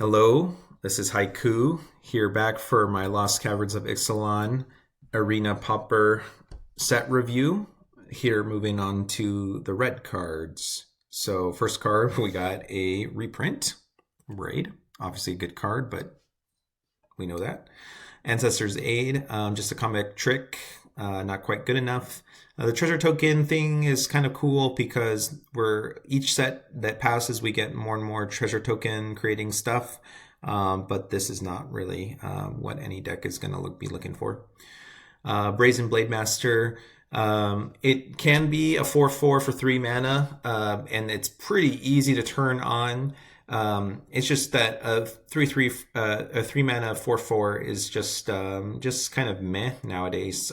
Hello, this is Haiku here back for my Lost Caverns of Ixalan Arena Pauper set review. Here, moving on to the red cards. So, first card, we got a reprint, Raid. Obviously, a good card, but we know that. Ancestor's Aid, just a comeback trick, not quite good enough. The treasure token thing is kind of cool because each set that passes, we get more and more treasure token creating stuff. But this is not really what any deck is going to be looking for. Brazen Blade Master. It can be a 4/4 for 3 mana, and it's pretty easy to turn on. It's just that a 3 mana 4/4 is just kind of meh nowadays.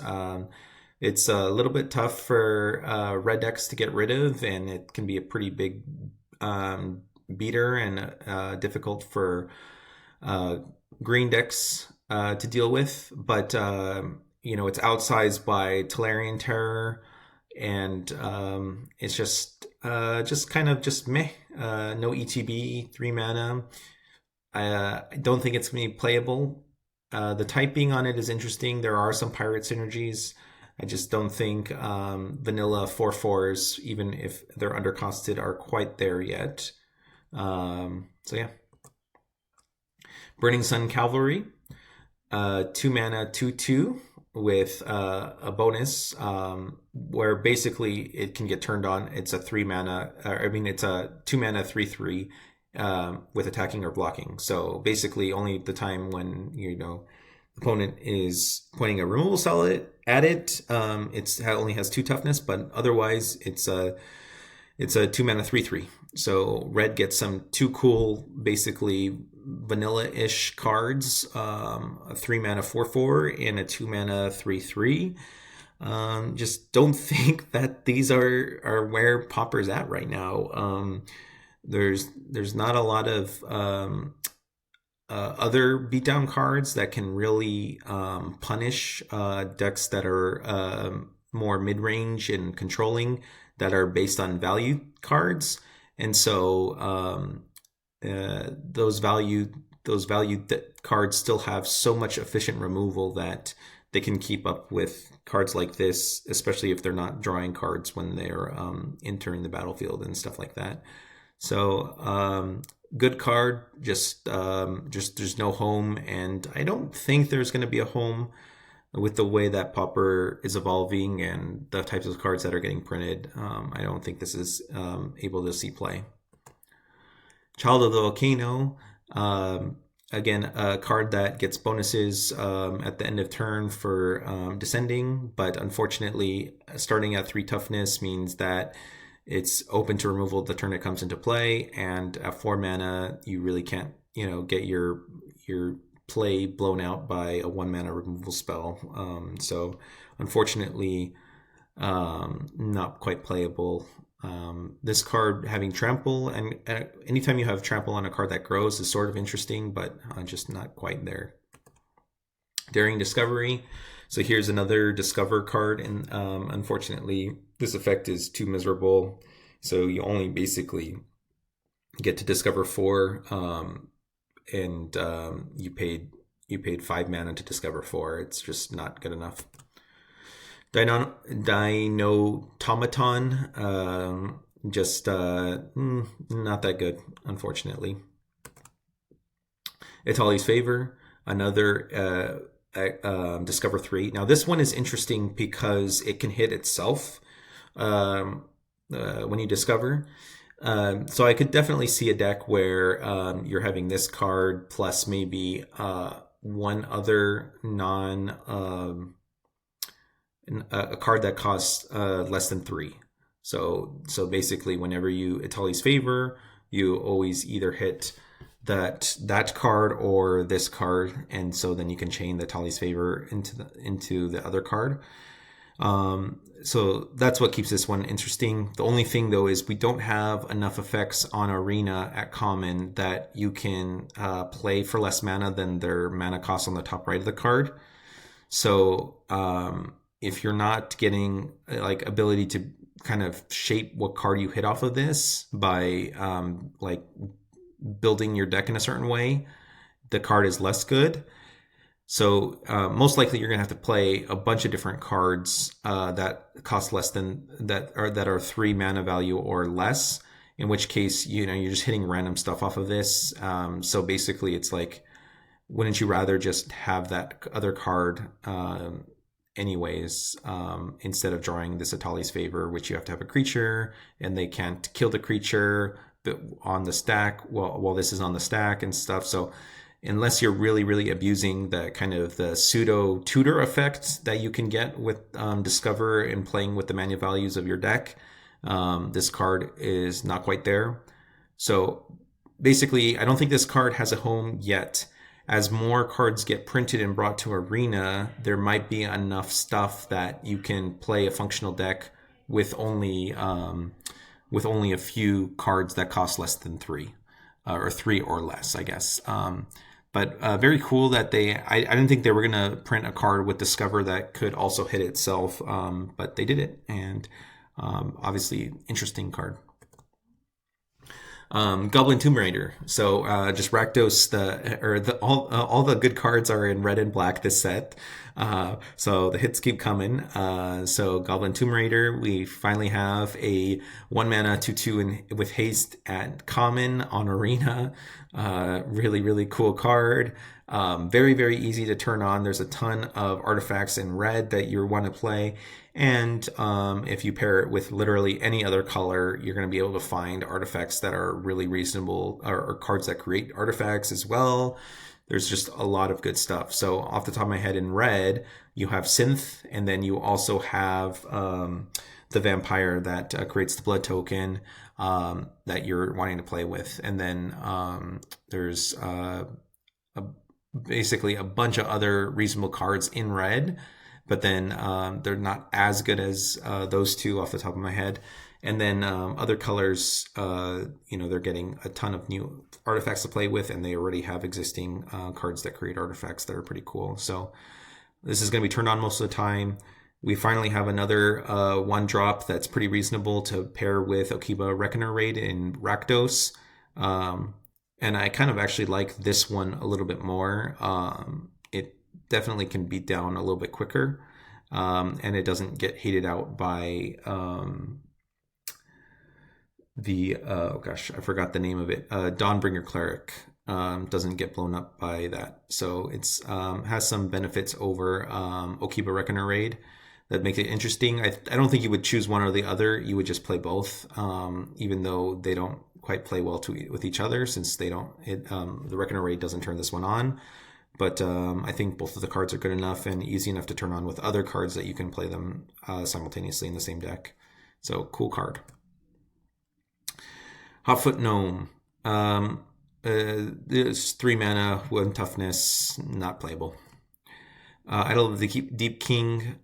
It's a little bit tough for red decks to get rid of, and it can be a pretty big beater and difficult for green decks to deal with. But it's outsized by Tolarian Terror, and it's just kind of just meh. No ETB, 3 mana. I don't think it's going to be playable. The typing on it is interesting. There are some pirate synergies. I just don't think vanilla 4/4s, even if they're undercosted, are quite there yet. So yeah. Burning Sun Cavalry, 2 mana 2/2 with a bonus where basically it can get turned on. It's a 3 mana, it's a 2 mana 3/3 with attacking or blocking. So basically only the time when, opponent is pointing a removal spell at it, it only has 2 toughness, but otherwise it's a 2 mana 3/3. So red gets some 2 cool, basically vanilla-ish cards, a 3 mana 4/4 and a 2 mana 3/3. Just don't think that these are where Pauper's at right now. There's not a lot of other beatdown cards that can really punish decks that are more mid-range and controlling, that are based on value cards. And so those value cards still have so much efficient removal that they can keep up with cards like this, especially if they're not drawing cards when they're entering the battlefield and stuff like that. So good card, just there's no home, and I don't think there's going to be a home with the way that Pauper is evolving and the types of cards that are getting printed. I don't think this is able to see play. Child of the Volcano, again, a card that gets bonuses at the end of turn for descending, but unfortunately starting at 3 toughness means that it's open to removal the turn it comes into play, and at 4 mana you really can't get your play blown out by a 1 mana removal spell. So unfortunately not quite playable. This card having trample, and anytime you have trample on a card that grows, is sort of interesting, but just not quite there. Daring Discovery. So here's another Discover card, and unfortunately this effect is too miserable. So you only basically get to discover 4, and you paid 5 mana to discover 4. It's just not good enough. Dinotomaton, just not that good, unfortunately. Itali's Favor, another Discover 3. Now this one is interesting because it can hit itself when you discover. So I could definitely see a deck where you're having this card plus maybe one other a card that costs less than 3. So basically, whenever you Itali's Favor, you always either hit that card or this card, and so then you can chain the Itali's Favor into the other card. So that's what keeps this one interesting. The only thing though is we don't have enough effects on Arena at common that you can play for less mana than their mana cost on the top right of the card. So if you're not getting ability to kind of shape what card you hit off of this by building your deck in a certain way, the card is less good. So most likely you're gonna have to play a bunch of different cards that cost less than that are 3 mana value or less. In which case, you're just hitting random stuff off of this. So basically, it's like, wouldn't you rather just have that other card anyways, instead of drawing this Atali's Favor, which you have to have a creature and they can't kill the creature on the stack while this is on the stack and stuff. So unless you're really, really abusing the kind of the pseudo tutor effect that you can get with Discover and playing with the mana values of your deck, this card is not quite there. So basically, I don't think this card has a home yet. As more cards get printed and brought to Arena, there might be enough stuff that you can play a functional deck with only a few cards that cost less than 3, or 3 or less, I guess. But very cool that I didn't think they were going to print a card with Discover that could also hit itself, but they did it, and obviously interesting card. Goblin Tomb Raider. So just Rakdos, all the good cards are in red and black this set. So the hits keep coming. So Goblin Tomb Raider, we finally have a 1-mana 2/2 with haste at common on Arena. Really, really cool card. Very, very easy to turn on. There's a ton of artifacts in red that you want to play. And if you pair it with literally any other color, you're going to be able to find artifacts that are really reasonable, or cards that create artifacts as well. There's just a lot of good stuff. So off the top of my head, in red, you have Synth, and then you also have the Vampire that creates the blood token that you're wanting to play with. And then there's basically a bunch of other reasonable cards in red, but then they're not as good as those two off the top of my head. And then other colors, they're getting a ton of new artifacts to play with, and they already have existing cards that create artifacts that are pretty cool. So this is going to be turned on most of the time. We finally have another 1-drop that's pretty reasonable to pair with Okiba Reckoner Raid in Rakdos. And I kind of actually like this one a little bit more. It definitely can beat down a little bit quicker. And it doesn't get hated out by I forgot the name of it. Dawnbringer Cleric doesn't get blown up by that. So it's has some benefits over Okiba Reckoner Raid that make it interesting. I don't think you would choose one or the other. You would just play both, even though they don't quite play well with each other, since they don't. The Reckoner Raid doesn't turn this one on. But I think both of the cards are good enough and easy enough to turn on with other cards that you can play them simultaneously in the same deck. So, cool card. Hotfoot Gnome. There's 3 mana, 1 toughness, not playable. Idol of the Deep King.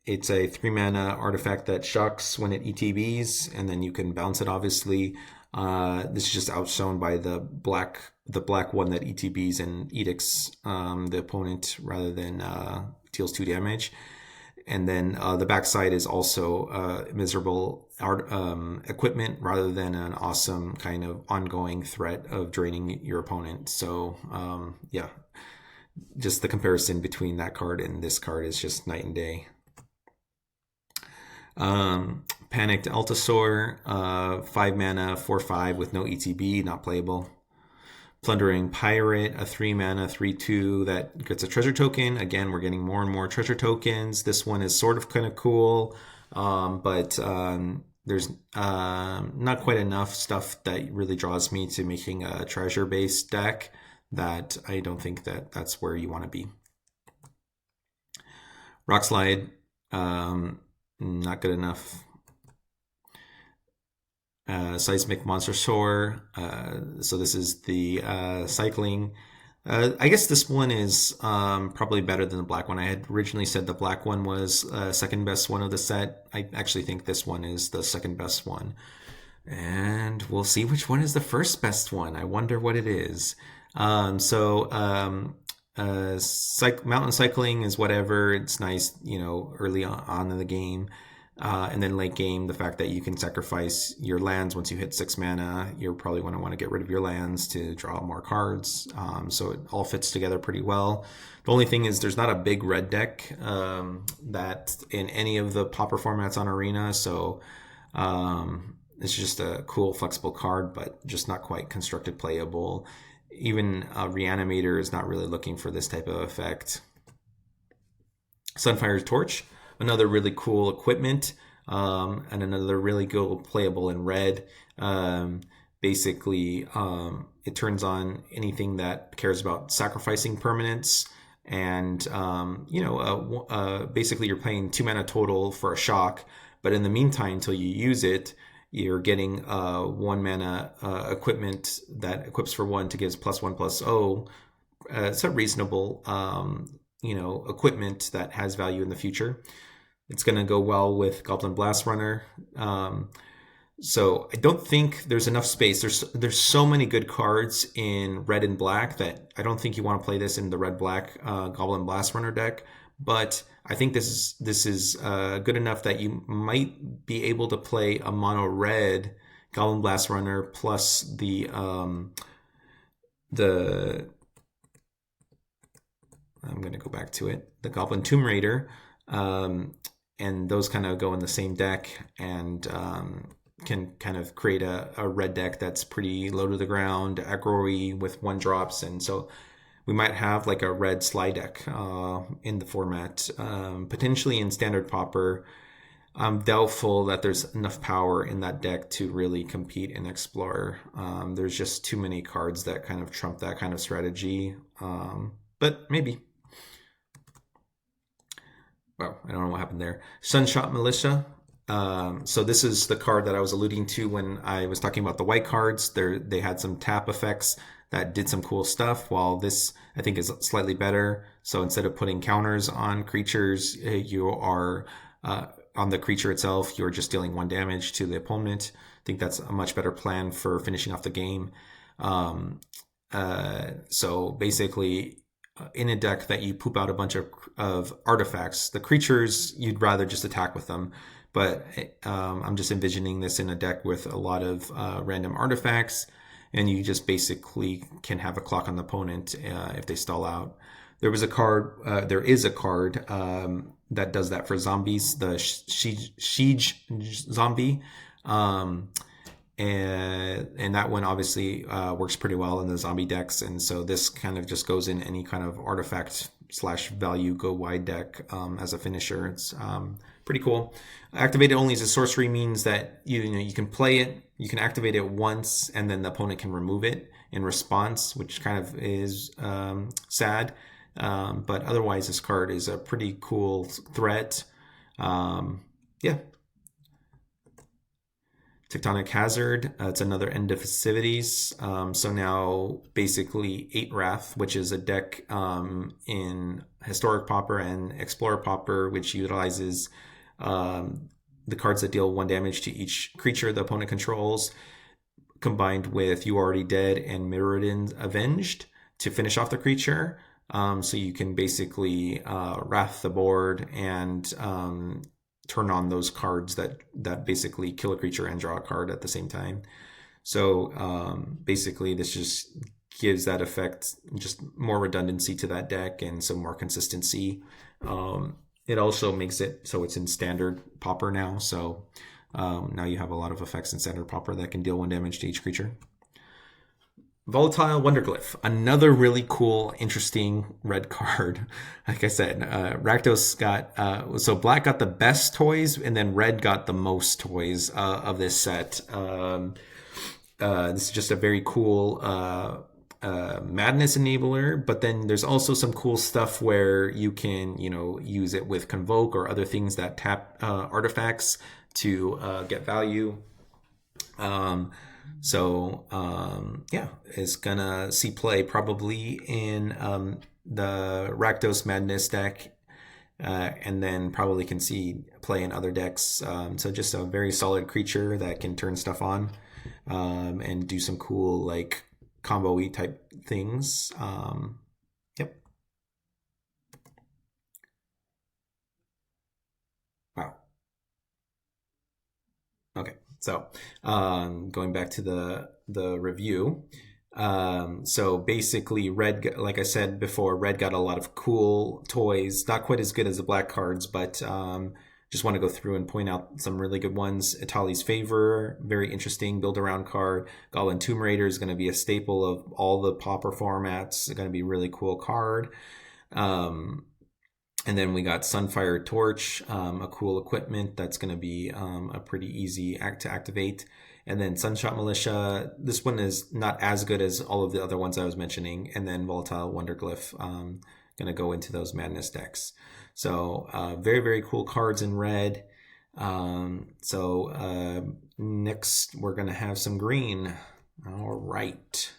It's a 3 mana artifact that shocks when it ETBs, and then you can bounce it, obviously. This is just outshone by the black one that ETBs and edicts the opponent rather than deals 2 damage. And then the backside is also miserable equipment rather than an awesome kind of ongoing threat of draining your opponent. So yeah, just the comparison between that card and this card is just night and day. Panicked Altasaur, 5 mana, 4/5 with no ETB, not playable. Plundering Pirate, a 3 mana, 3/2 that gets a treasure token. Again, we're getting more and more treasure tokens. This one is sort of kind of cool, but there's not quite enough stuff that really draws me to making a treasure-based deck. That I don't think that's where you want to be. Rockslide, not good enough. Seismic Monster Soar. So this is the cycling. I guess this one is probably better than the black one. I had originally said the black one was second best one of the set. I actually think this one is the second best one. And we'll see which one is the first best one. I wonder what it is. Mountain cycling is whatever. It's nice, early on in the game. And then late game, the fact that you can sacrifice your lands once you hit 6 mana, you're probably going to want to get rid of your lands to draw more cards. So it all fits together pretty well. The only thing is there's not a big red deck that in any of the Pauper formats on Arena. So it's just a cool, flexible card, but just not quite constructed playable. Even a Reanimator is not really looking for this type of effect. Sunfire's Torch, another really cool equipment, and another really good playable in red. Basically, it turns on anything that cares about sacrificing permanents. And, basically you're paying 2 mana total for a shock. But in the meantime, until you use it, you're getting 1 mana equipment that equips for 1 to give +1/+0. It's a reasonable equipment that has value in the future. It's going to go well with Goblin Blast Runner. So I don't think there's enough space. There's so many good cards in red and black that I don't think you want to play this in the red-black Goblin Blast Runner deck. But I think this is good enough that you might be able to play a mono red Goblin Blast Runner plus the I'm going to go back to it, the Goblin Tomb Raider, and those kind of go in the same deck and can kind of create a red deck that's pretty low to the ground, aggro-y with 1-drops, and so we might have like a red slide deck in the format, potentially in Standard Pauper. I'm doubtful that there's enough power in that deck to really compete in Explorer. There's just too many cards that kind of trump that kind of strategy, but maybe. Well, I don't know what happened there. Sunshot Militia. So this is the card that I was alluding to when I was talking about the white cards. They had some tap effects that did some cool stuff, while this I think is slightly better. So instead of putting counters on creatures, you are on the creature itself, you're just dealing 1 damage to the opponent. I think that's a much better plan for finishing off the game. So basically, in a deck that you poop out a bunch of artifacts, the creatures you'd rather just attack with them. But I'm just envisioning this in a deck with a lot of random artifacts, and you just basically can have a clock on the opponent if they stall out. There is a card that does that for zombies, the Siege Zombie. And that one obviously works pretty well in the zombie decks, and so this kind of just goes in any kind of artifact / value go wide deck as a finisher. It's pretty cool. Activated only as a sorcery means that you can play it, you can activate it once, and then the opponent can remove it in response, which kind of is sad. But otherwise, this card is a pretty cool threat. Yeah. Tectonic Hazard, it's another End of Festivities. So now basically 8 Wrath, which is a deck in Historic Pauper and Explorer Pauper, which utilizes the cards that deal 1 damage to each creature the opponent controls, combined with You Already Dead and Mirrodin Avenged to finish off the creature. So you can basically Wrath the board and turn on those cards that basically kill a creature and draw a card at the same time. So basically this just gives that effect just more redundancy to that deck and some more consistency. It also makes it so it's in Standard Pauper now. So now you have a lot of effects in Standard Pauper that can deal 1 damage to each creature. Volatile Wonderglyph, another really cool, interesting red card. Like I said, Rakdos got, so black got the best toys, and then red got the most toys of this set. This is just a very cool madness enabler, but then there's also some cool stuff where you can, use it with Convoke or other things that tap artifacts to get value. So it's gonna see play probably in the Rakdos Madness deck, and then probably can see play in other decks. So just a very solid creature that can turn stuff on and do some cool like combo-y type things. Yep. Wow. So going back to the review. So basically, red, like I said before, red got a lot of cool toys. Not quite as good as the black cards, but just want to go through and point out some really good ones. Itali's Favor, very interesting build around card. Goblin Tomb Raider is going to be a staple of all the Pauper formats. It's going to be a really cool card. And then we got Sunfire Torch, a cool equipment that's going to be a pretty easy act to activate. And then Sunshot Militia, this one is not as good as all of the other ones I was mentioning. And then Volatile Wonderglyph, going to go into those Madness decks. So very, very cool cards in red. Next we're going to have some green. All right.